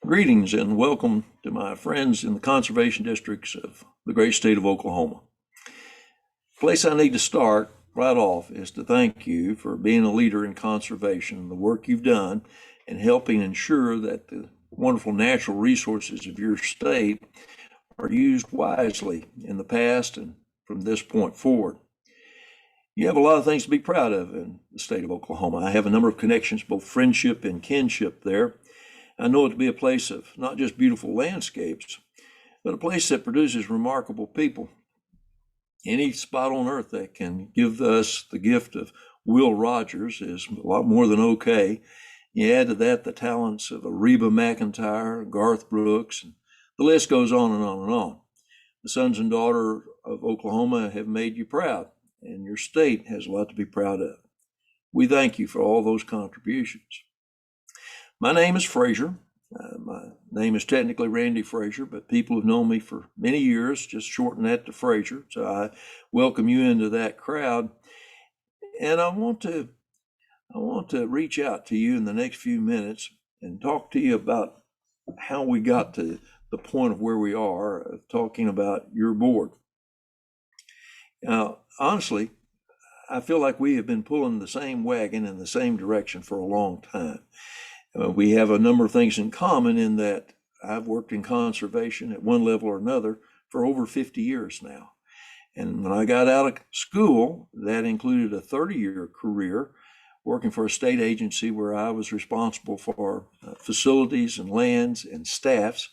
Greetings and welcome to my friends in the conservation districts of the great state of Oklahoma. The place I need to start right off is to thank you for being a leader in conservation and the work you've done in helping ensure that the wonderful natural resources of your state are used wisely in the past and from this point forward. You have a lot of things to be proud of in the state of Oklahoma. I have a number of connections, both friendship and kinship there. I know it to be a place of not just beautiful landscapes, but a place that produces remarkable people. Any spot on earth that can give us the gift of Will Rogers is a lot more than okay. You add to that the talents of Reba McEntire, Garth Brooks, and the list goes on and on and on. The sons and daughters of Oklahoma have made you proud, and your state has a lot to be proud of. We thank you for all those contributions. My name is Frazier. My name is technically Randy Frazier, but people have known me for many years, just shorten that to Frazier. So I welcome you into that crowd. And I want to reach out to you in the next few minutes and talk to you about how we got to the point of where we are, of talking about your board. Now, honestly, I feel like we have been pulling the same wagon in the same direction for a long time. We have a number of things in common in that I've worked in conservation at one level or another for over 50 years now. And when I got out of school, that included a 30-year career working for a state agency where I was responsible for facilities and lands and staffs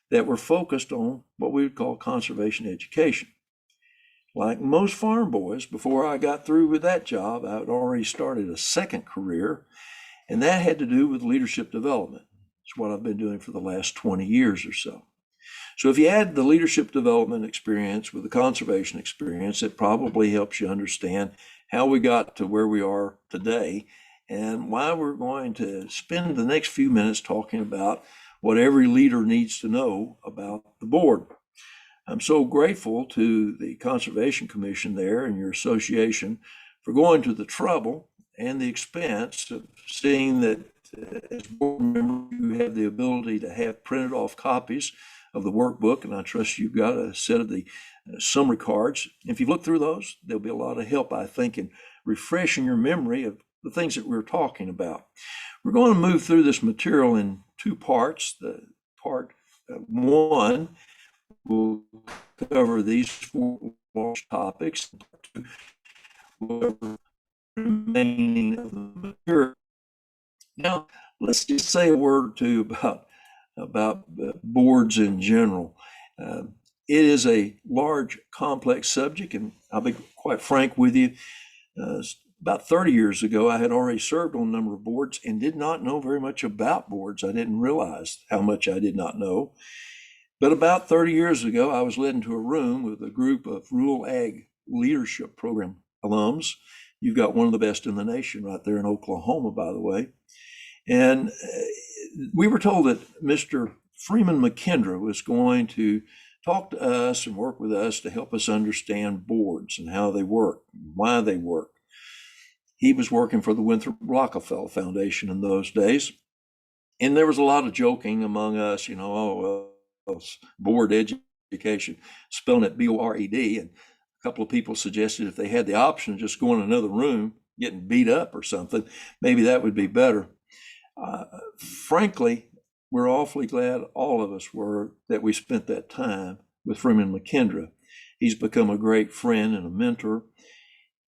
that were focused on what we would call conservation education. Like most farm boys, before I got through with that job, I had already started a second career, and that had to do with leadership development. It's what I've been doing for the last 20 years or so. So if you add the leadership development experience with the conservation experience, it probably helps you understand how we got to where we are today and why we're going to spend the next few minutes talking about what every leader needs to know about the board. I'm so grateful to the Conservation Commission there and your association for going to the trouble and the expense of seeing that as board members, you have the ability to have printed off copies of the workbook, and I trust you've got a set of the summary cards. If you look through those, there'll be a lot of help, I think, in refreshing your memory of the things that we're talking about. We're going to move through this material in two parts. The part one will cover these four large topics. We'll cover remaining of the material. Now, let's just say a word or two about boards in general. It is a large, complex subject, and I'll be quite frank with you. About 30 years ago, I had already served on a number of boards and did not know very much about boards. I didn't realize how much I did not know. But about 30 years ago, I was led into a room with a group of Rural Ag Leadership Program alums. You've got one of the best in the nation right there in Oklahoma, by the way. And we were told that Mr. Freeman McKendra was going to talk to us and work with us to help us understand boards and how they work, why they work. He was working for the Winthrop Rockefeller Foundation in those days. And there was a lot of joking among us, board education, spelling it B-O-R-E-D. And a couple of people suggested if they had the option of just going in another room, getting beat up or something, maybe that would be better. Frankly, we're awfully glad, all of us were, that we spent that time with Freeman McKendra. He's become a great friend and a mentor.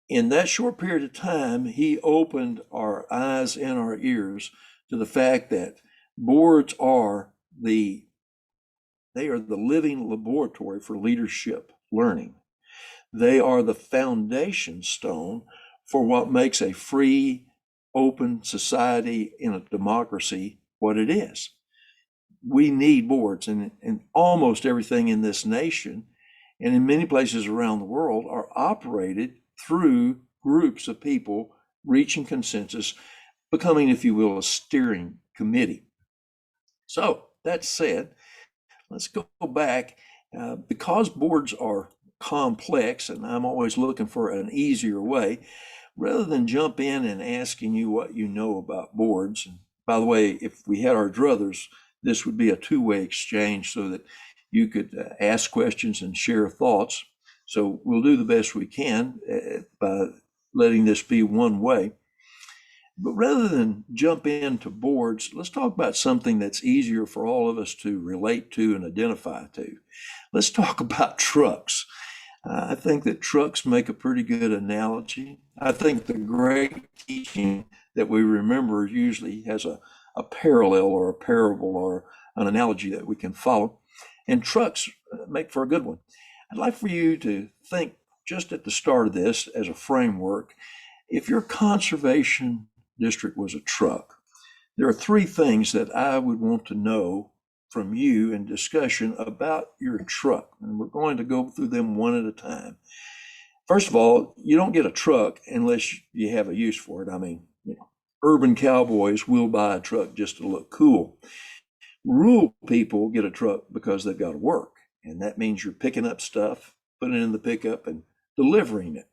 In that short period of time, he opened our eyes and our ears to the fact that boards are the living laboratory for leadership learning. They are the foundation stone for what makes a free, open society in a democracy what it is. We need boards, and almost everything in this nation and in many places around the world are operated through groups of people reaching consensus, becoming, if you will, a steering committee. So that said, let's go back. Because boards are complex, and I'm always looking for an easier way, rather than jump in and asking you what you know about boards. And by the way, if we had our druthers, this would be a two-way exchange so that you could ask questions and share thoughts. So we'll do the best we can by letting this be one way. But rather than jump into boards, let's talk about something that's easier for all of us to relate to and identify to. Let's talk about trucks. I think that trucks make a pretty good analogy. I think the great teaching that we remember usually has a parallel or a parable or an analogy that we can follow. And trucks make for a good one. I'd like for you to think just at the start of this as a framework. If your conservation district was a truck, there are three things that I would want to know from you in discussion about your truck. And we're going to go through them one at a time. First of all, you don't get a truck unless you have a use for it. I mean, urban cowboys will buy a truck just to look cool. Rural people get a truck because they've got to work. And that means you're picking up stuff, putting it in the pickup, and delivering it.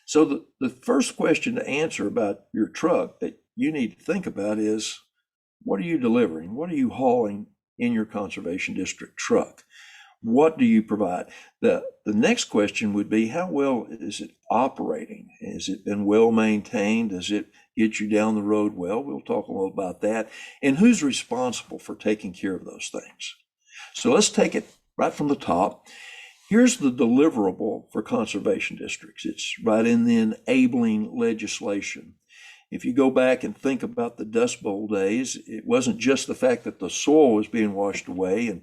So the first question to answer about your truck that you need to think about is, what are you delivering? What are you hauling in your conservation district truck? What do you provide? The next question would be, how well is it operating? Has it been well maintained? Does it get you down the road well? We'll talk a little about that. And who's responsible for taking care of those things? So let's take it right from the top. Here's the deliverable for conservation districts. It's right in the enabling legislation. If you go back and think about the Dust Bowl days, it wasn't just the fact that the soil was being washed away, and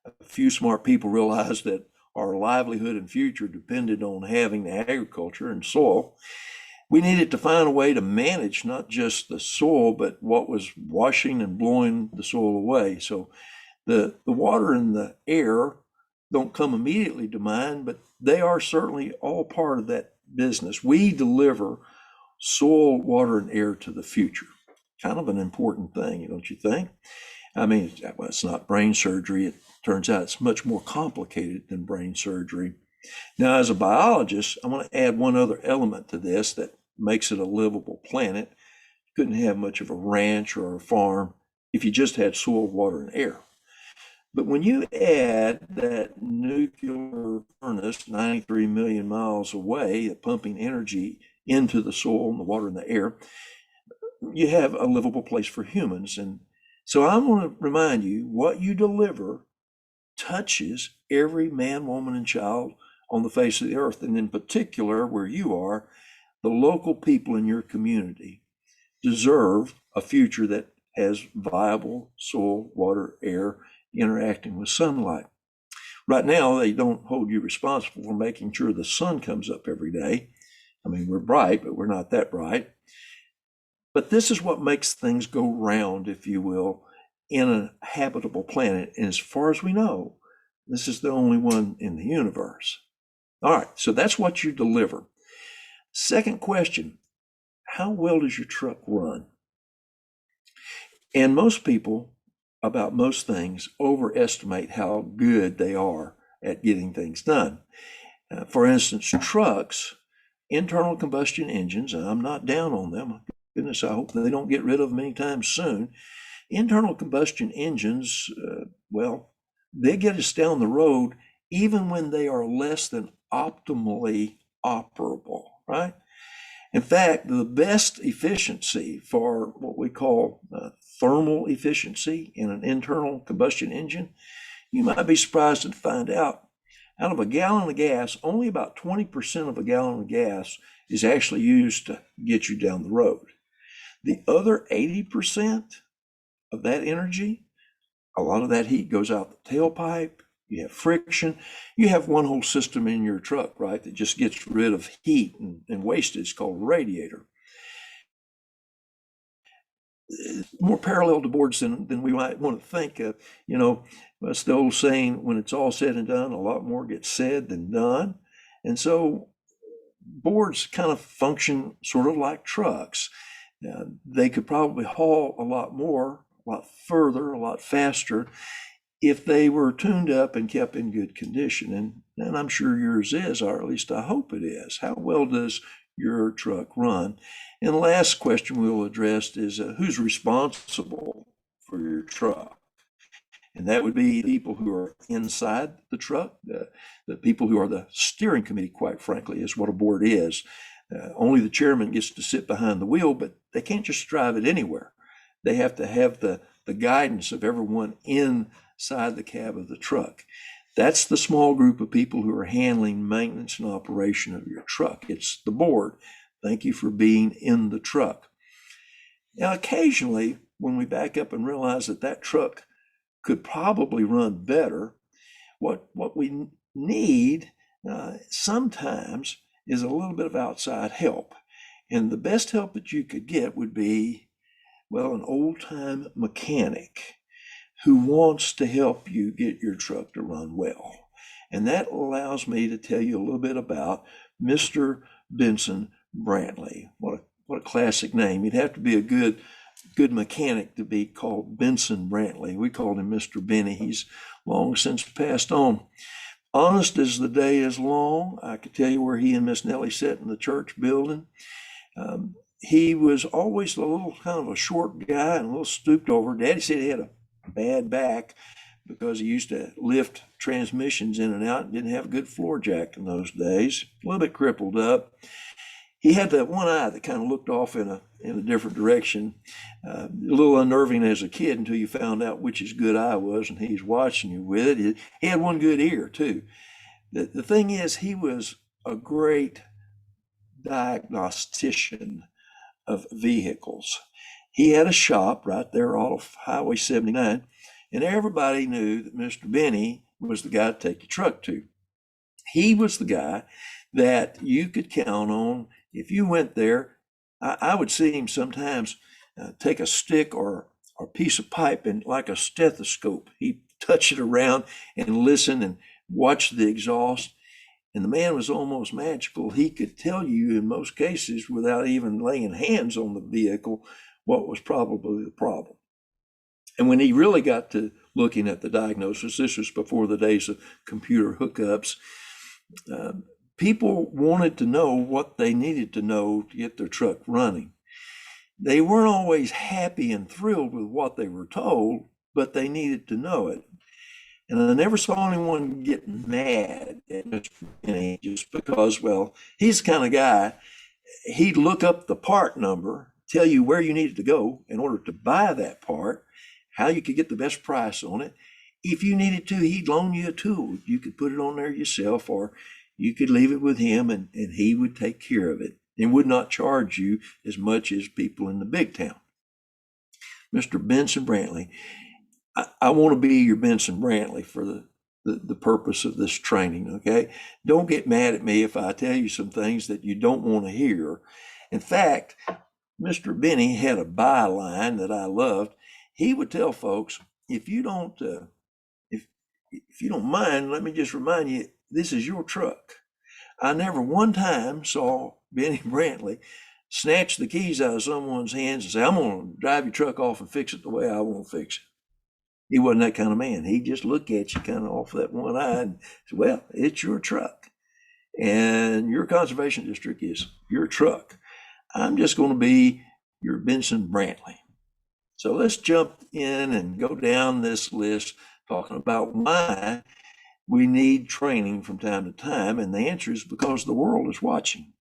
a few smart people realized that our livelihood and future depended on having the agriculture and soil. We needed to find a way to manage not just the soil, but what was washing and blowing the soil away. So the water and the air don't come immediately to mind, but they are certainly all part of that business. We deliver soil, water, and air to the future. Kind of an important thing, don't you think? I mean, well, it's not brain surgery. It turns out it's much more complicated than brain surgery. Now, as a biologist, I want to add one other element to this that makes it a livable planet. You couldn't have much of a ranch or a farm if you just had soil, water, and air. But when you add that nuclear furnace 93 million miles away, pumping energy into the soil and the water and the air, you have a livable place for humans. And so I want to remind you, what you deliver touches every man, woman, and child on the face of the earth. And in particular, where you are, the local people in your community deserve a future that has viable soil, water, air, interacting with sunlight. Right now, they don't hold you responsible for making sure the sun comes up every day. I mean, we're bright, but we're not that bright. But this is what makes things go round, if you will, in a habitable planet. And as far as we know, this is the only one in the universe. All right, so that's what you deliver. Second question, how well does your truck run? And most people, about most things, overestimate how good they are at getting things done. For instance, trucks, internal combustion engines, and I'm not down on them. Goodness, I hope they don't get rid of them anytime soon. Internal combustion engines, well, they get us down the road even when they are less than optimally operable, right? In fact, the best efficiency for what we call thermal efficiency in an internal combustion engine, you might be surprised to find out of a gallon of gas, only about 20% of a gallon of gas is actually used to get you down the road. The other 80% of that energy, a lot of that heat goes out the tailpipe. You have friction. You have one whole system in your truck, right, that just gets rid of heat and wastage, called a radiator. More parallel to boards than we might want to think of. That's the old saying, when it's all said and done, a lot more gets said than done. And so boards kind of function sort of like trucks. They could probably haul a lot more, a lot further, a lot faster if they were tuned up and kept in good condition. And I'm sure yours is, or at least I hope it is. How well does your truck run? And the last question we'll address is who's responsible for your truck. And that would be people who are inside the truck, the people who are the steering committee, quite frankly, is what a board is. Only the chairman gets to sit behind the wheel, but they can't just drive it anywhere. They have to have the guidance of everyone inside the cab of the truck. That's the small group of people who are handling maintenance and operation of your truck. It's the board. Thank you for being in the truck. Now, occasionally, when we back up and realize that that truck could probably run better, what we need sometimes is a little bit of outside help. And the best help that you could get would be, well, an old-time mechanic who wants to help you get your truck to run well. And that allows me to tell you a little bit about Mr. Benson Brantley. What a classic name. You'd have to be a good mechanic to be called Benson Brantley. We called him Mr. Benny. He's long since passed on. Honest as the day is long, I could tell you where he and Miss Nellie sat in the church building. He was always a little kind of a short guy and a little stooped over. Daddy said he had a bad back because he used to lift transmissions in and out and didn't have a good floor jack in those days. A little bit crippled up. He had that one eye that kind of looked off in a different direction. A little unnerving as a kid until you found out which his good eye was and he's watching you with it. He had one good ear too. The thing is, he was a great diagnostician of vehicles. He had a shop right there off Highway 79, and everybody knew that Mr. Benny was the guy to take your truck to. He was the guy that you could count on. If you went there, I would see him sometimes take a stick or a piece of pipe and like a stethoscope, he'd touch it around and listen and watch the exhaust. And the man was almost magical. He could tell you in most cases without even laying hands on the vehicle what was probably the problem. And when he really got to looking at the diagnosis, this was before the days of computer hookups, people wanted to know what they needed to know to get their truck running. They weren't always happy and thrilled with what they were told, but they needed to know it. And I never saw anyone get mad at Mr. Benny just because, well, he's the kind of guy, he'd look up the part number, tell you where you needed to go in order to buy that part, how you could get the best price on it. If you needed to, he'd loan you a tool. You could put it on there yourself, or you could leave it with him and he would take care of it and would not charge you as much as people in the big town. Mr. Benson Brantley, I want to be your Benson Brantley for the purpose of this training, okay? Don't get mad at me if I tell you some things that you don't want to hear. In fact, Mr. Benny had a byline that I loved. He would tell folks, if you don't mind, let me just remind you, this is your truck. I never one time saw Benny Brantley snatch the keys out of someone's hands and say, I'm going to drive your truck off and fix it the way I want to fix it. He wasn't that kind of man. He'd just look at you kind of off that one eye and say, well, it's your truck. And your conservation district is your truck. I'm just going to be your Benson Brantley. So let's jump in and go down this list talking about why we need training from time to time. And the answer is because the world is watching.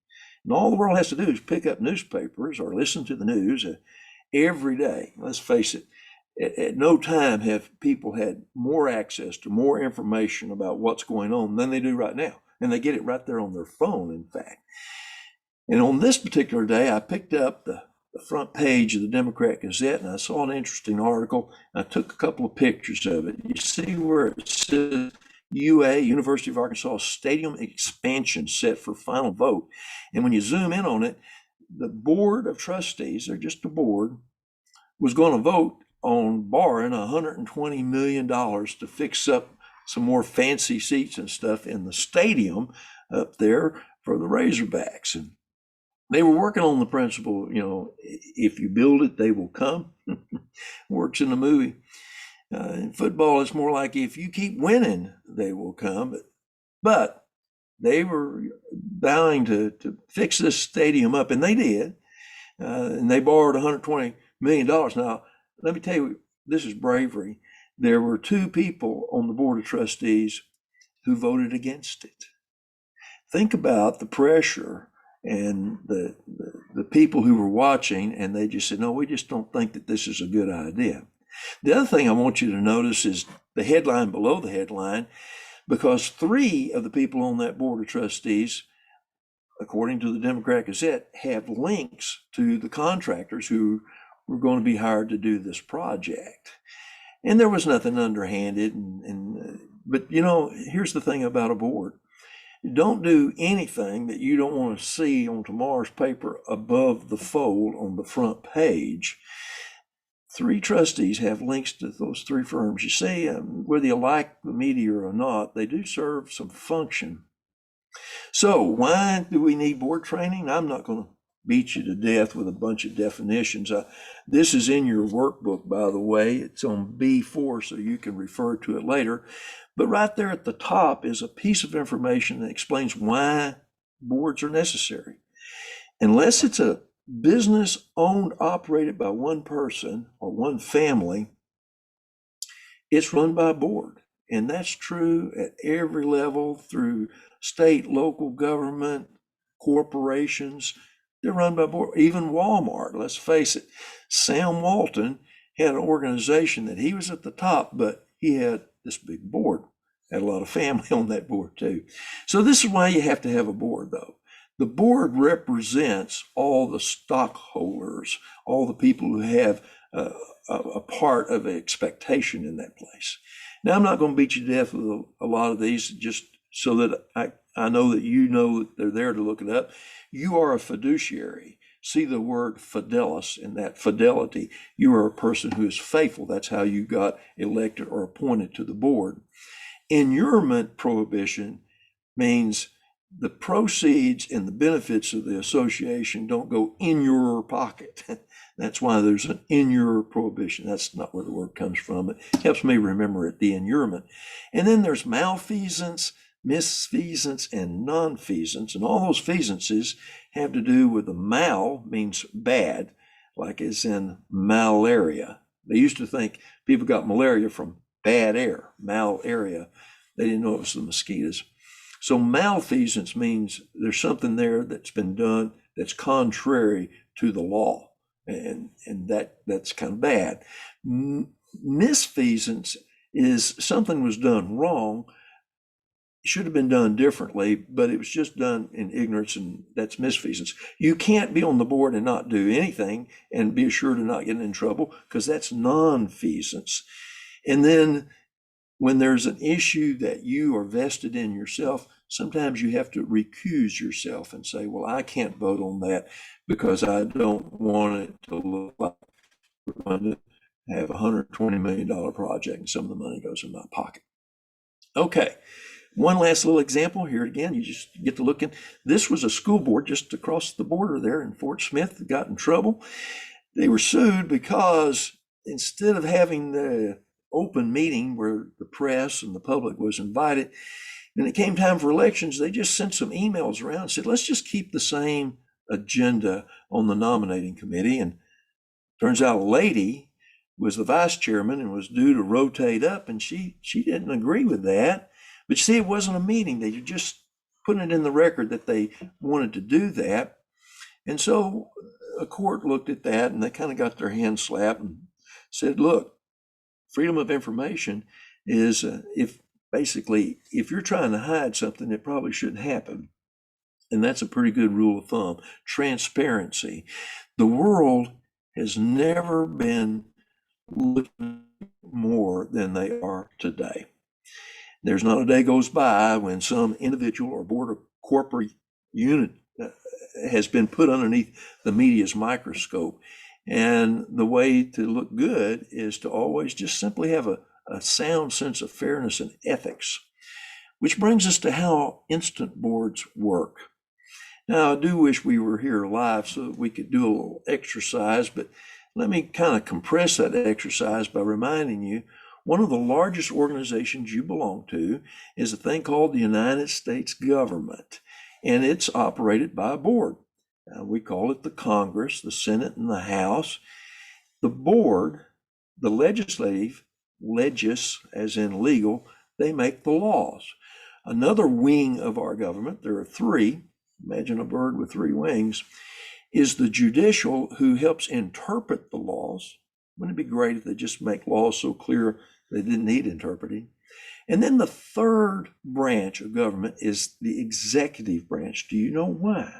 And all the world has to do is pick up newspapers or listen to the news every day. Let's face it. At no time have people had more access to more information about what's going on than they do right now. And they get it right there on their phone, in fact. And on this particular day, I picked up the front page of the Democrat Gazette and I saw an interesting article. I took a couple of pictures of it. You see where it says UA, University of Arkansas Stadium expansion set for final vote. And when you zoom in on it, the board of trustees, they're just a board, was going to vote on borrowing $120 million to fix up some more fancy seats and stuff in the stadium up there for the Razorbacks. And they were working on the principle, if you build it, they will come. Works in the movie. In football, it's more like if you keep winning, they will come. But they were vowing to fix this stadium up, and they did. And they borrowed $120 million. Now, let me tell you, this is bravery. There were 2 people on the board of trustees who voted against it. Think about the pressure and the people who were watching, and they just said, no, we just don't think that this is a good idea. The other thing I want you to notice is the headline below the headline, because 3 of the people on that board of trustees, according to the Democrat Gazette, have links to the contractors who were going to be hired to do this project. And there was nothing underhanded. But you know, here's the thing about a board. Don't do anything that you don't want to see on tomorrow's paper above the fold on the front page. 3 trustees have links to those 3 firms. You see, whether you like the media or not, they do serve some function. So why do we need board training? I'm not going to beat you to death with a bunch of definitions. This is in your workbook, by the way. It's on B4, so you can refer to it later. But right there at the top is a piece of information that explains why boards are necessary. Unless it's a business owned, operated by one person or one family, it's run by a board. And that's true at every level, through state, local government, corporations. They're run by board. Even Walmart, let's face it, Sam Walton had an organization that he was at the top, but he had this big board. Had a lot of family on that board too. So this is why you have to have a board, though. The board represents all the stockholders, all the people who have a part of an expectation in that place. Now, I'm not going to beat you to death with a lot of these, just so that I know that you know that they're there to look it up. You are a fiduciary. See the word fidelis in that, fidelity. You are a person who is faithful. That's how you got elected or appointed to the board. Inurement prohibition means the proceeds and the benefits of the association don't go in your pocket. That's why there's an inure prohibition. That's not where the word comes from. It helps me remember it, the inurement. And then there's malfeasance, misfeasance, and nonfeasance. And all those feasances have to do with the mal means bad, like as in malaria. They used to think people got malaria from bad air, malaria. They didn't know it was the mosquitoes. So malfeasance means there's something there that's been done that's contrary to the law, and that's kind of bad. Misfeasance is something was done wrong. It should have been done differently, but it was just done in ignorance, and that's misfeasance. You can't be on the board and not do anything and be assured of not getting in trouble, because that's nonfeasance. And then when there's an issue that you are vested in yourself, sometimes you have to recuse yourself and say, well, I can't vote on that because I don't want it to look like we're going to have a $120 million project and some of the money goes in my pocket. Okay, one last little example here. Again, you just get to look in. This was a school board just across the border there in Fort Smith that got in trouble. They were sued because instead of having the open meeting where the press and the public was invited, when it came time for elections, they just sent some emails around and said, let's just keep the same agenda on the nominating committee. And turns out a lady was the vice chairman and was due to rotate up, and she didn't agree with that. But you see, it wasn't a meeting. They just put it in the record that they wanted to do that. And so a court looked at that and they kind of got their hands slapped and said, look, freedom of information is if you're trying to hide something, it probably shouldn't happen. And that's a pretty good rule of thumb. Transparency. The world has never been looking more than they are today. There's not a day goes by when some individual or board or corporate unit has been put underneath the media's microscope. And the way to look good is to always just simply have a sound sense of fairness and ethics, which brings us to how instant boards work. Now, I do wish we were here live so that we could do a little exercise, but let me kind of compress that exercise by reminding you, one of the largest organizations you belong to is a thing called the United States government, and it's operated by a board. We call it the Congress, the Senate, and the House. The board The legislative, legis as in legal, they make the laws. Another wing of our government, there are three, imagine a bird with three wings, is the judicial, who helps interpret the laws. Wouldn't it be great if they just make laws so clear they didn't need interpreting? And then the third branch of government is the executive branch. Do you know why?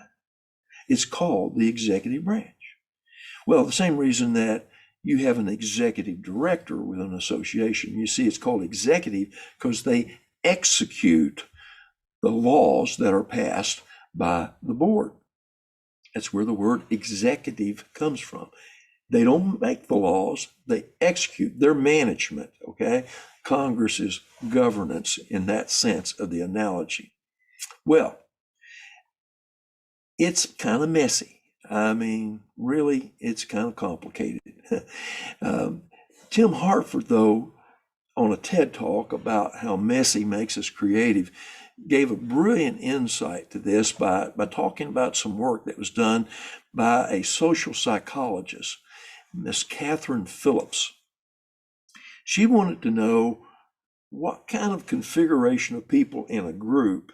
It's called the executive branch. Well, the same reason that you have an executive director with an association. You see, it's called executive because they execute the laws that are passed by the board. That's where the word executive comes from. They don't make the laws, they execute. Their management, okay? Congress is governance in that sense of the analogy. Well, it's kind of messy. I mean, really, it's kind of complicated. Tim Hartford, though, on a TED Talk about how messy makes us creative, gave a brilliant insight to this by talking about some work that was done by a social psychologist, Miss Catherine Phillips. She wanted to know what kind of configuration of people in a group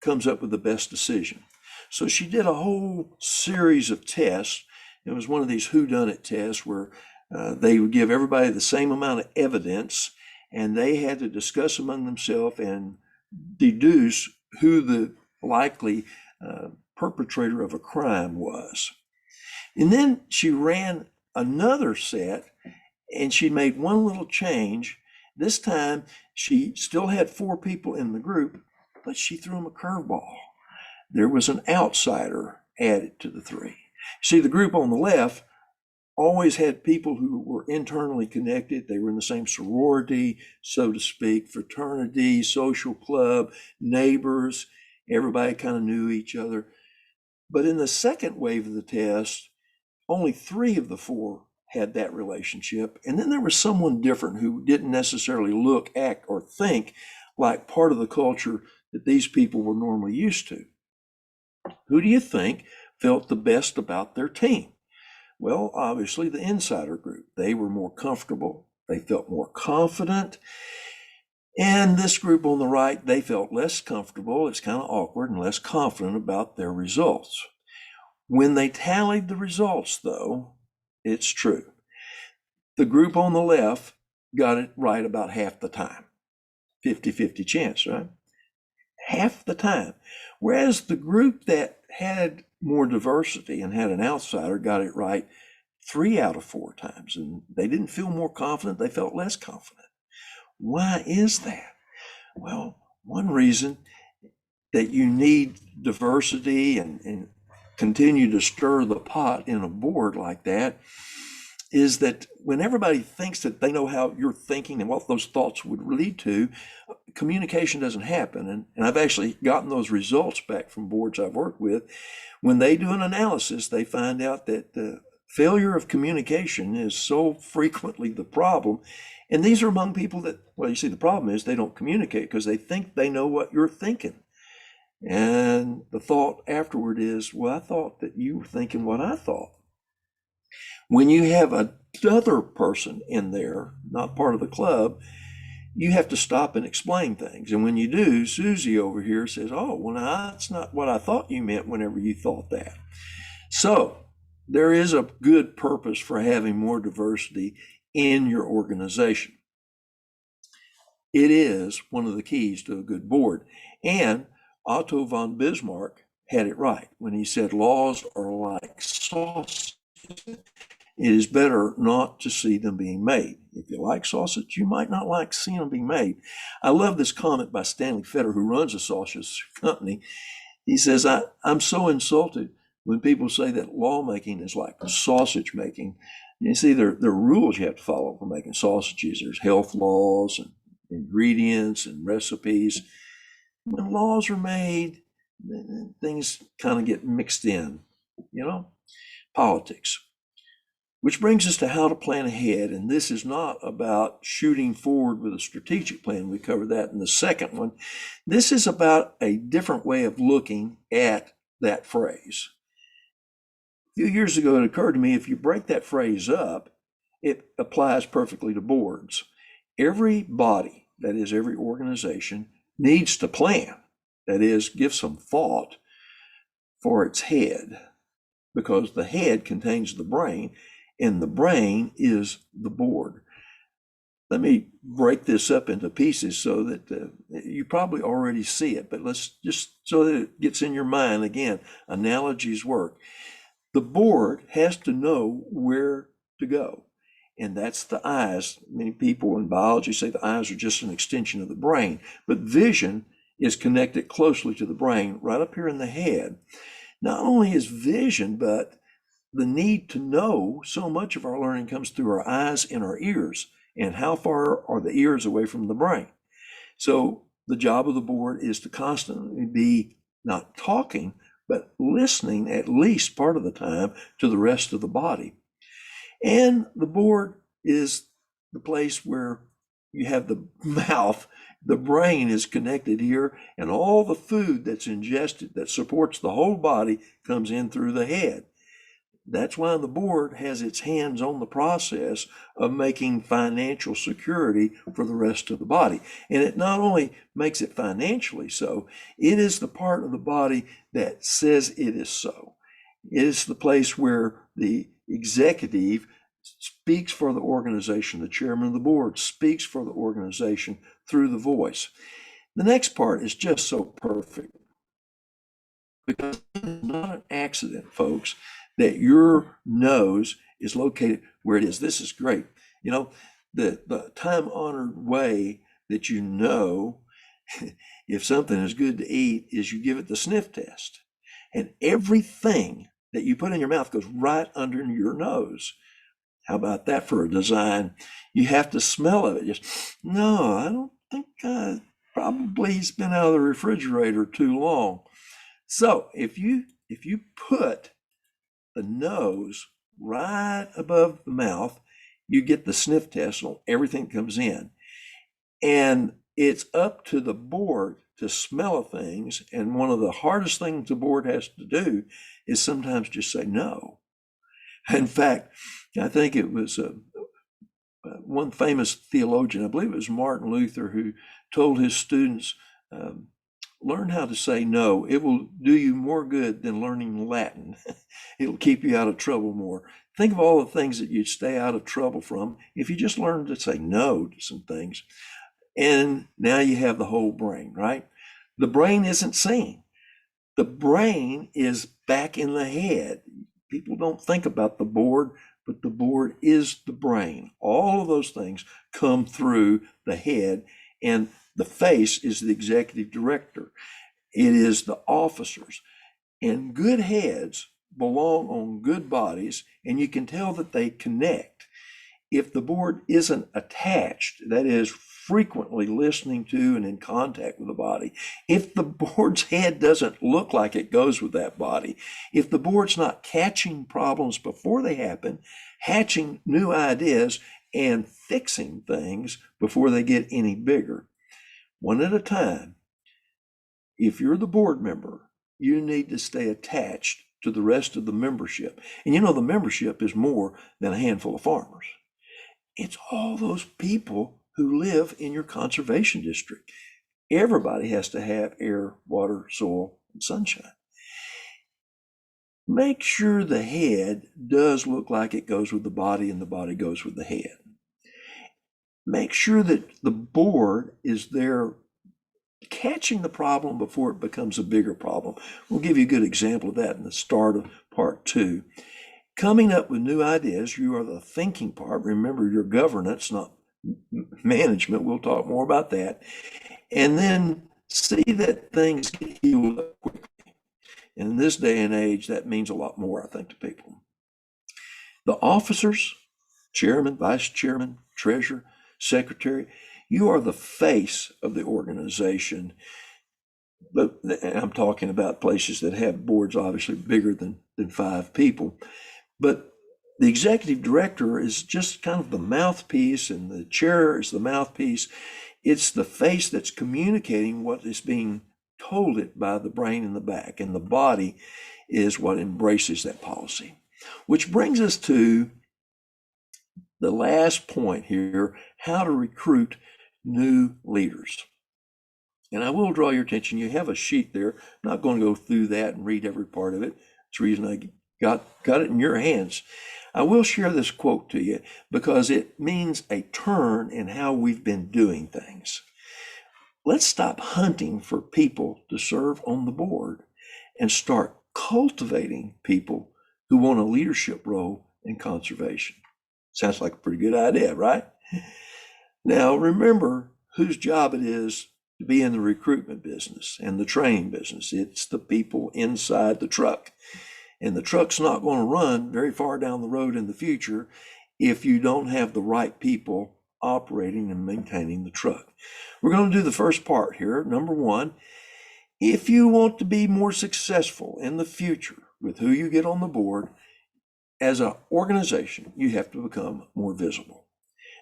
comes up with the best decision. So she did a whole series of tests. It was one of these whodunit tests where they would give everybody the same amount of evidence, and they had to discuss among themselves and deduce who the likely perpetrator of a crime was. And then she ran another set, and she made one little change. This time, she still had 4 people in the group, but she threw them a curveball. There was an outsider added to the 3. See, the group on the left always had people who were internally connected. They were in the same sorority, so to speak, fraternity, social club, neighbors. Everybody kind of knew each other. But in the second wave of the test, only 3 of the 4 had that relationship. And then there was someone different who didn't necessarily look, act, or think like part of the culture that these people were normally used to. Who do you think felt the best about their team? Well, obviously the insider group. They were more comfortable. They felt more confident. And this group on the right, they felt less comfortable. It's kind of awkward and less confident about their results. When they tallied the results, though, it's true. The group on the left got it right about half the time. 50-50 chance, right? Half the time. Whereas the group that had more diversity and had an outsider got it right 3 out of 4 times. And they didn't feel more confident, they felt less confident. Why is that? Well, one reason that you need diversity and continue to stir the pot in a board like that is that when everybody thinks that they know how you're thinking and what those thoughts would lead to, communication doesn't happen. And I've actually gotten those results back from boards I've worked with. When they do an analysis, they find out that the failure of communication is so frequently the problem. And these are among people that, well, you see, the problem is they don't communicate because they think they know what you're thinking. And the thought afterward is, well, I thought that you were thinking what I thought. When you have another person in there, not part of the club, you have to stop and explain things. And when you do, Susie over here says, oh, well, now, that's not what I thought you meant whenever you thought that. So there is a good purpose for having more diversity in your organization. It is one of the keys to a good board. And Otto von Bismarck had it right when he said laws are like sausage. It is better not to see them being made. If you like sausage, you might not like seeing them being made. I love this comment by Stanley Fetter, who runs a sausage company. He says, I'm so insulted when people say that lawmaking is like sausage making. You see, there are rules you have to follow for making sausages. There's health laws and ingredients and recipes. When laws are made, things kind of get mixed in, politics. Which brings us to how to plan ahead. And this is not about shooting forward with a strategic plan. We covered that in the second one. This is about a different way of looking at that phrase. A few years ago, it occurred to me, if you break that phrase up, it applies perfectly to boards. Every body, that is, every organization, needs to plan, that is, give some thought for its head, because the head contains the brain, and the brain is the board. Let me break this up into pieces so that you probably already see it, but let's just so that it gets in your mind again. Analogies work. The board has to know where to go, and that's the eyes. Many people in biology say the eyes are just an extension of the brain, but vision is connected closely to the brain right up here in the head. Not only is vision, but the need to know. So much of our learning comes through our eyes and our ears. And how far are the ears away from the brain? So the job of the board is to constantly be not talking, but listening at least part of the time to the rest of the body. And the board is the place where you have the mouth. The brain is connected here, and all the food that's ingested that supports the whole body comes in through the head. That's why the board has its hands on the process of making financial security for the rest of the body. And it not only makes it financially so, it is the part of the body that says it is so. It is the place where the executive speaks for the organization. The chairman of the board speaks for the organization through the voice. The next part is just so perfect, because it's not an accident, folks, that your nose is located where it is. This is great. You know, the time-honored way that you know if something is good to eat is you give it the sniff test. And everything that you put in your mouth goes right under your nose. How about that for a design? You have to smell of it. Just, no, I don't think probably it's been out of the refrigerator too long. So if you put the nose right above the mouth, you get the sniff test on everything that comes in. And it's up to the board to smell things. And one of the hardest things the board has to do is sometimes just say no. In fact, I think it was one famous theologian, I believe it was Martin Luther, who told his students, learn how to say no. It will do you more good than learning Latin. It'll keep you out of trouble more. Think of all the things that you'd stay out of trouble from if you just learned to say no to some things. And now you have the whole brain, right? The brain isn't seen. The brain is back in the head. People don't think about the board, but the board is the brain. All of those things come through the head, and the face is the executive director. It is the officers. And good heads belong on good bodies, and you can tell that they connect. If the board isn't attached, that is, frequently listening to and in contact with the body, if the board's head doesn't look like it goes with that body, if the board's not catching problems before they happen, hatching new ideas, and fixing things before they get any bigger, one at a time, if you're the board member, you need to stay attached to the rest of the membership. And you know, the membership is more than a handful of farmers. It's all those people who live in your conservation district. Everybody has to have air, water, soil, and sunshine. Make sure the head does look like it goes with the body and the body goes with the head. Make sure that the board is there catching the problem before it becomes a bigger problem. We'll give you a good example of that in the start of part 2. Coming up with new ideas, you are the thinking part. Remember, your governance, not management. We'll talk more about that. And then see that things get healed up quickly. And in this day and age, that means a lot more, I think, to people. The officers, chairman, vice chairman, treasurer, secretary, you are the face of the organization. But I'm talking about places that have boards obviously bigger than 5 people. But the executive director is just kind of the mouthpiece, and the chair is the mouthpiece. It's the face that's communicating what is being told it by the brain in the back, and the body is what embraces that policy. Which brings us to the last point here, how to recruit new leaders. And I will draw your attention, you have a sheet there. I'm not going to go through that and read every part of it. It's the reason I got it in your hands. I will share this quote to you because it means a turn in how we've been doing things. Let's stop hunting for people to serve on the board and start cultivating people who want a leadership role in conservation. Sounds like a pretty good idea, right? Now, remember whose job it is to be in the recruitment business and the training business. It's the people inside the truck. And the truck's not going to run very far down the road in the future if you don't have the right people operating and maintaining the truck. We're going to do the first part here. Number one, if you want to be more successful in the future with who you get on the board, as an organization, you have to become more visible.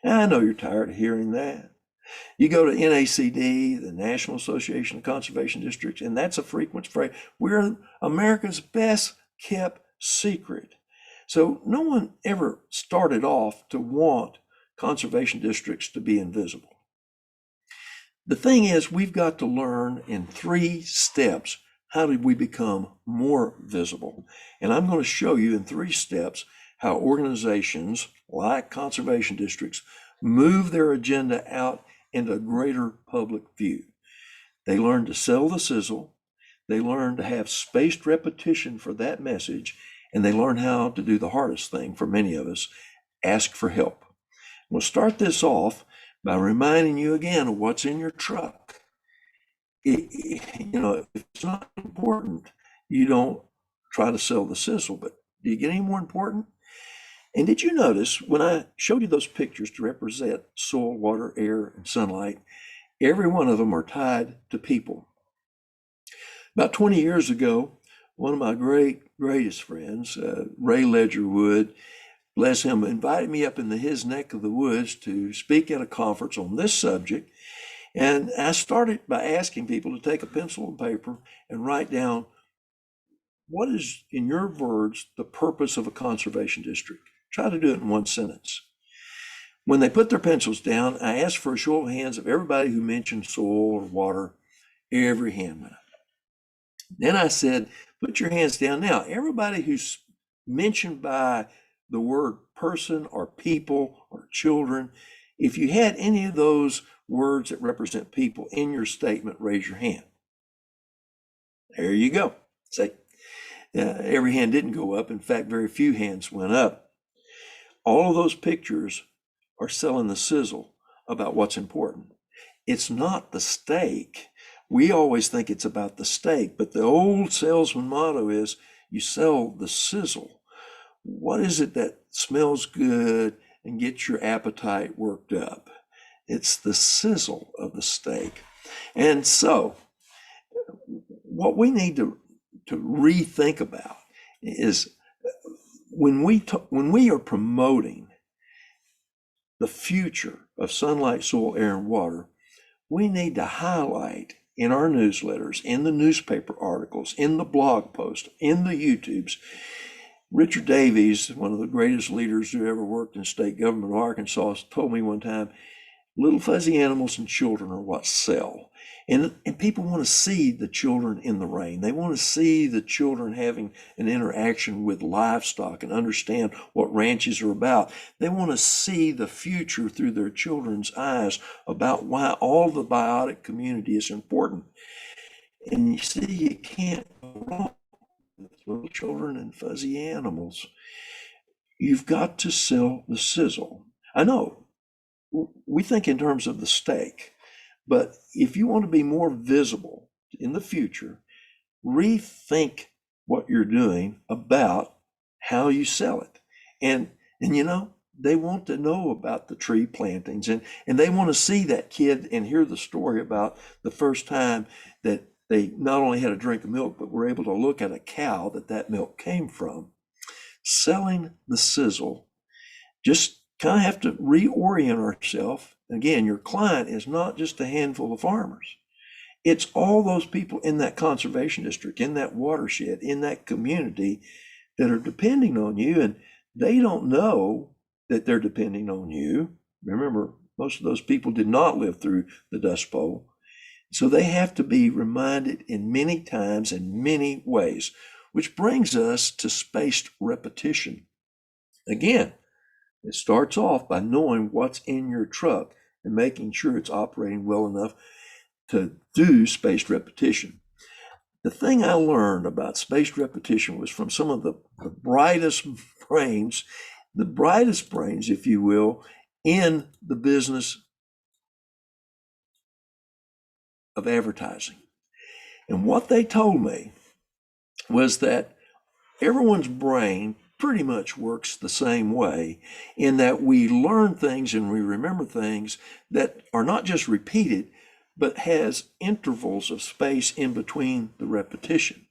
And I know you're tired of hearing that. You go to NACD, the National Association of Conservation Districts, and that's a frequent phrase. We're America's best kept secret. So no one ever started off to want conservation districts to be invisible. The thing is, we've got to learn in 3 steps, how did we become more visible? And I'm going to show you in 3 steps how organizations like conservation districts move their agenda out into a greater public view. They learn to sell the sizzle, they learn to have spaced repetition for that message, and they learn how to do the hardest thing for many of us, ask for help. We'll start this off by reminding you again of what's in your truck. If it's not important, you don't try to sell the sizzle, but do you get any more important? And did you notice when I showed you those pictures to represent soil, water, air, and sunlight, every one of them are tied to people. About 20 years ago, one of my greatest friends, Ray Ledgerwood, bless him, invited me up into his neck of the woods to speak at a conference on this subject. And I started by asking people to take a pencil and paper and write down, what is, in your words, the purpose of a conservation district? Try to do it in 1 sentence. When they put their pencils down, I asked for a show of hands of everybody who mentioned soil or water. Every hand went up. Then I said, put your hands down now. Everybody who's mentioned by the word person or people or children, if you had any of those words that represent people in your statement, raise your hand. There you go. See, every hand didn't go up. In fact, very few hands went up. All of those pictures are selling the sizzle about what's important. It's not the steak. We always think it's about the steak, but the old salesman motto is you sell the sizzle. What is it that smells good and gets your appetite worked up? It's the sizzle of the steak. And so what we need to rethink about is when we are promoting the future of sunlight, soil, air, and water, we need to highlight in our newsletters, in the newspaper articles, in the blog posts, in the YouTubes. Richard Davies, one of the greatest leaders who ever worked in state government of Arkansas, told me one time, little fuzzy animals and children are what sell. And people want to see the children in the rain. They want to see the children having an interaction with livestock and understand what ranches are about. They want to see the future through their children's eyes about why all the biotic community is important. And you see, you can't go wrong with little children and fuzzy animals. You've got to sell the sizzle. I know we think in terms of the steak. But if you want to be more visible in the future, rethink what you're doing about how you sell it. And they want to know about the tree plantings and they want to see that kid and hear the story about the first time that they not only had a drink of milk, but were able to look at a cow that milk came from. Selling the sizzle, just kind of have to reorient ourselves. Again, your client is not just a handful of farmers. It's all those people in that conservation district, in that watershed, in that community that are depending on you, and they don't know that they're depending on you. Remember, most of those people did not live through the Dust Bowl. So they have to be reminded in many times in many ways, which brings us to spaced repetition. Again, it starts off by knowing what's in your truck and making sure it's operating well enough to do spaced repetition. The thing I learned about spaced repetition was from some of the brightest brains, if you will, in the business of advertising. And what they told me was that everyone's brain pretty much works the same way, in that we learn things and we remember things that are not just repeated, but has intervals of space in between the repetition.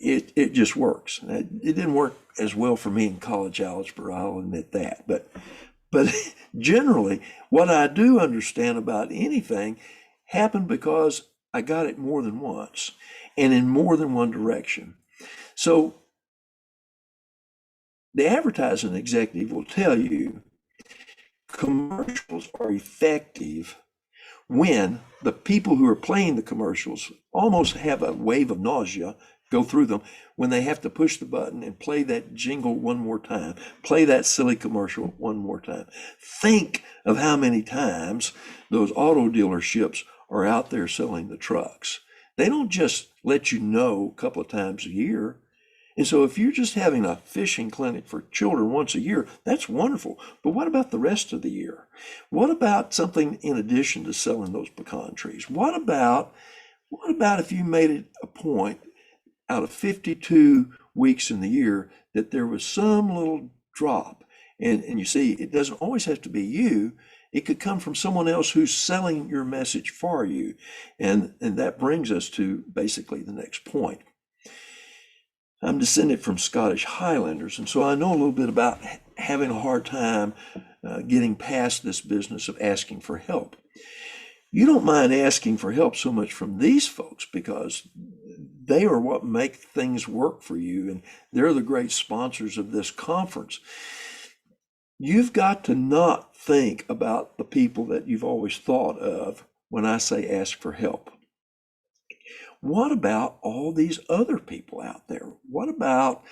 It just works. It didn't work as well for me in college algebra, I'll admit that. But generally, what I do understand about anything happened because I got it more than once and in more than one direction. So the advertising executive will tell you commercials are effective when the people who are playing the commercials almost have a wave of nausea go through them when they have to push the button and play that jingle one more time, play that silly commercial one more time. Think of how many times those auto dealerships are out there selling the trucks. They don't just let you know a couple of times a year. And so if you're just having a fishing clinic for children once a year, that's wonderful. But what about the rest of the year? What about something in addition to selling those pecan trees? What about if you made it a point out of 52 weeks in the year that there was some little drop? And you see, it doesn't always have to be you. It could come from someone else who's selling your message for you. And that brings us to basically the next point. I'm descended from Scottish Highlanders, and so I know a little bit about having a hard time getting past this business of asking for help. You don't mind asking for help so much from these folks because they are what make things work for you, and they're the great sponsors of this conference. You've got to not think about the people that you've always thought of when I say ask for help. What about all these other people out there? What about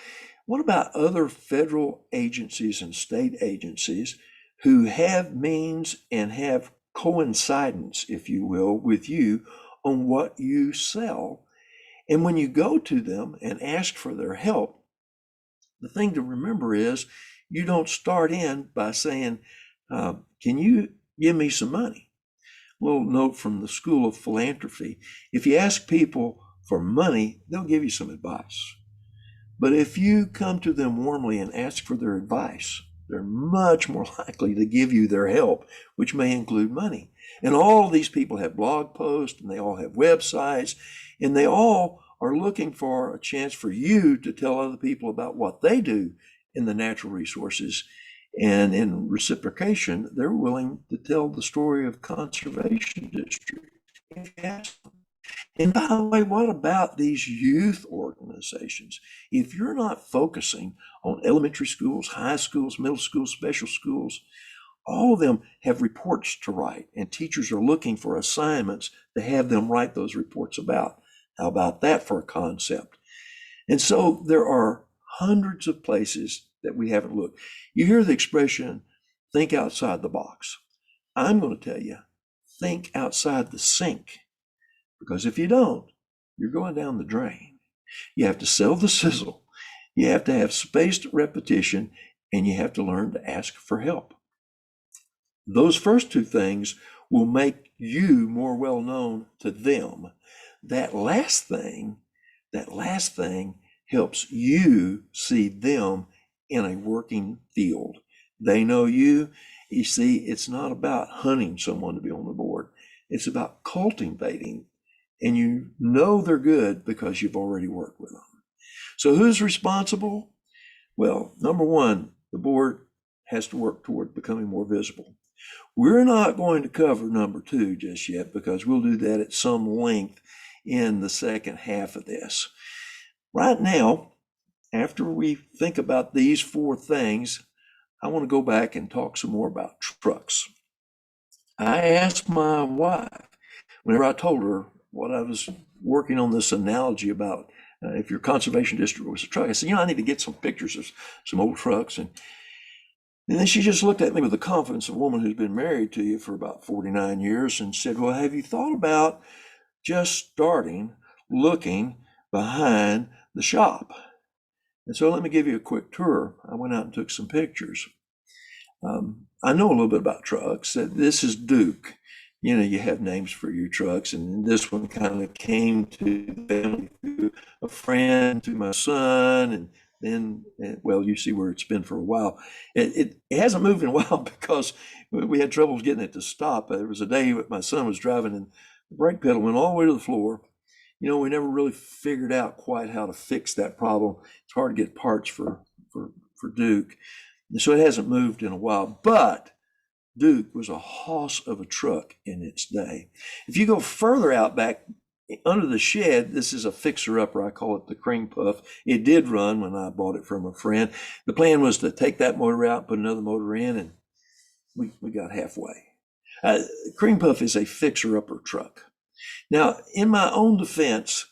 other federal agencies and state agencies who have means and have coincidence, if you will, with you on what you sell? And when you go to them and ask for their help, the thing to remember is you don't start in by saying, can you give me some money? Little note from the School of Philanthropy. If you ask people for money, they'll give you some advice. But if you come to them warmly and ask for their advice, they're much more likely to give you their help, which may include money. And all of these people have blog posts, and they all have websites, and they all are looking for a chance for you to tell other people about what they do in the natural resources. And in reciprocation, they're willing to tell the story of conservation districts if you ask them. And by the way, what about these youth organizations? If you're not focusing on elementary schools, high schools, middle schools, special schools, all of them have reports to write, and teachers are looking for assignments to have them write those reports about. How about that for a concept? And so there are hundreds of places that we haven't looked. You hear the expression, think outside the box. I'm going to tell you, think outside the sink. Because if you don't, you're going down the drain. You have to sell the sizzle. You have to have spaced repetition, and you have to learn to ask for help. Those first two things will make you more well known to them. That last thing helps you see them in a working field. They know you. You see, it's not about hunting someone to be on the board. It's about cultivating, and you know they're good because you've already worked with them. So who's responsible? Well, number one, the board has to work toward becoming more visible. We're not going to cover number two just yet because we'll do that at some length in the second half of this. Right now, after we think about these four things, I want to go back and talk some more about trucks. I asked my wife, whenever I told her what I was working on this analogy about if your conservation district was a truck, I said, I need to get some pictures of some old trucks. And then she just looked at me with the confidence of a woman who's been married to you for about 49 years and said, well, have you thought about just starting looking behind the shop? And so let me give you a quick tour. I went out and took some pictures. I know a little bit about trucks. This is Duke. You have names for your trucks, and this one kind of came to the family through a friend, to my son, and then, well, you see where it's been for a while. It hasn't moved in a while because we had troubles getting it to stop. There was a day that my son was driving and the brake pedal went all the way to the floor. We never really figured out quite how to fix that problem. It's hard to get parts for Duke. And so it hasn't moved in a while, but Duke was a hoss of a truck in its day. If you go further out back under the shed, this is a fixer-upper. I call it the cream puff. It did run when I bought it from a friend. The plan was to take that motor out, put another motor in, and we got halfway. Cream puff is a fixer-upper truck. Now, in my own defense,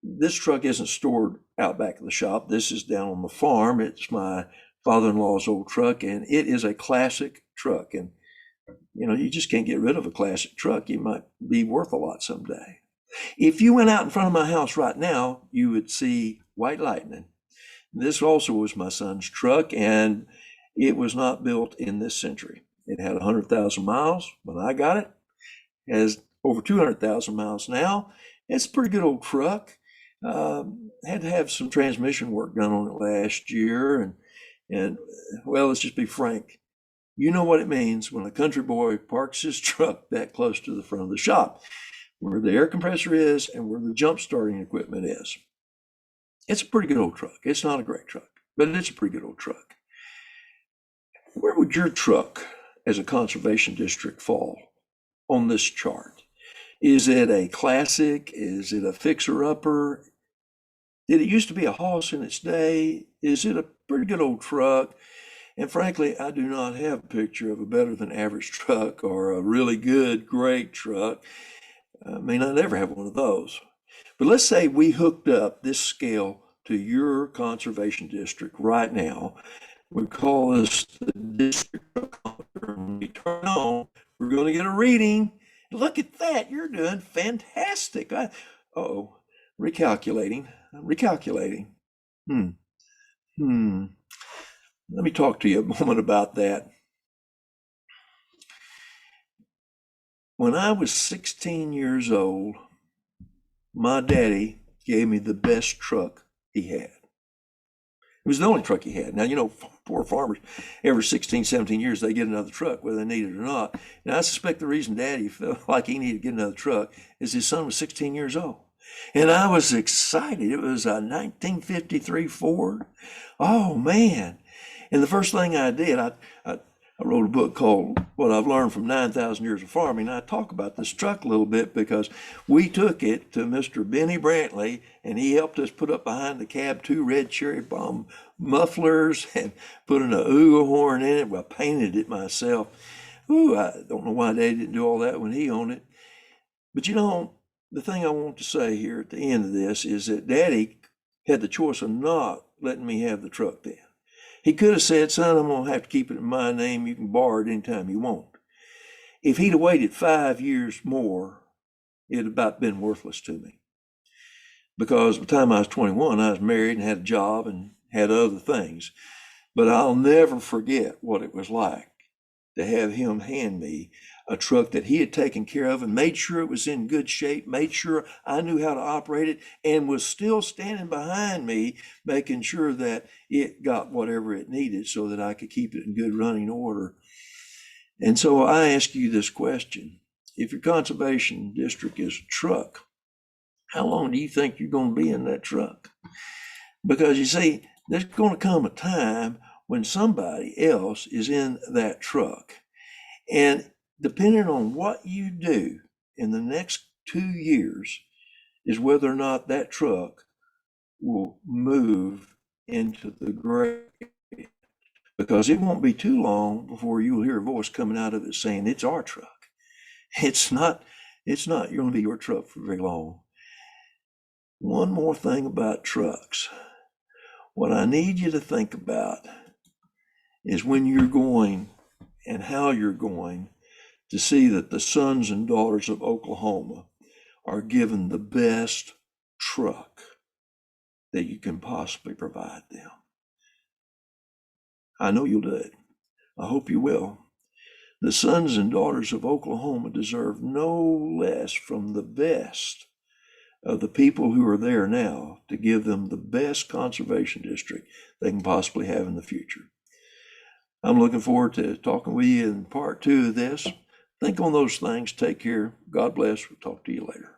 this truck isn't stored out back of the shop. This is down on the farm. It's my father-in-law's old truck, and it is a classic truck. And you just can't get rid of a classic truck. It might be worth a lot someday. If you went out in front of my house right now, you would see White Lightning. This also was my son's truck, and it was not built in this century. It had 100,000 miles when I got it. It has over 200,000 miles now. It's a pretty good old truck. Had to have some transmission work done on it last year, and well, let's just be frank. You know what it means when a country boy parks his truck that close to the front of the shop, where the air compressor is and where the jump starting equipment is. It's a pretty good old truck. It's not a great truck, but it's a pretty good old truck. Where would your truck as a conservation district fall on this chart? Is it a classic? Is it a fixer-upper? Did it used to be a hoss in its day? Is it a pretty good old truck? And frankly, I do not have a picture of a better than average truck or a really good, great truck. I may not ever have one of those. But let's say we hooked up this scale to your conservation district right now. We call this the district thermometer. When we turn on, we're going to get a reading. Look at that. You're doing fantastic. Recalculating. Let me talk to you a moment about that. When I was 16 years old, my daddy gave me the best truck he had. It was the only truck he had. Now, poor farmers, every 16, 17 years, they get another truck, whether they need it or not. And I suspect the reason Daddy felt like he needed to get another truck is his son was 16 years old. And I was excited. It was a 1953 Ford. Oh, man. And the first thing I did, I wrote a book called What I've Learned from 9,000 Years of Farming. I talk about this truck a little bit because we took it to Mr. Benny Brantley, and he helped us put up behind the cab 2 red cherry bomb mufflers and put an ooga horn in it. Well, I painted it myself. I don't know why Daddy didn't do all that when he owned it. But the thing I want to say here at the end of this is that Daddy had the choice of not letting me have the truck then. He could have said, son, I'm going to have to keep it in my name. You can borrow it anytime you want. If he'd have waited 5 years more, it'd about been worthless to me. Because by the time I was 21, I was married and had a job and had other things. But I'll never forget what it was like to have him hand me a truck that he had taken care of and made sure it was in good shape, made sure I knew how to operate it, and was still standing behind me, making sure that it got whatever it needed so that I could keep it in good running order. And so I ask you this question. If your conservation district is a truck, how long do you think you're going to be in that truck? Because you see, there's going to come a time when somebody else is in that truck. And depending on what you do in the next 2 years is whether or not that truck will move into the grave. because it won't be too long before you'll hear a voice coming out of it saying, it's our truck. It's not going to be your truck for very long. One more thing about trucks. What I need you to think about is when you're going and how you're going to see that the sons and daughters of Oklahoma are given the best truck that you can possibly provide them. I know you'll do it. I hope you will. The sons and daughters of Oklahoma deserve no less from the best of the people who are there now to give them the best conservation district they can possibly have in the future. I'm looking forward to talking with you in part 2 of this. Think on those things. Take care. God bless. We'll talk to you later.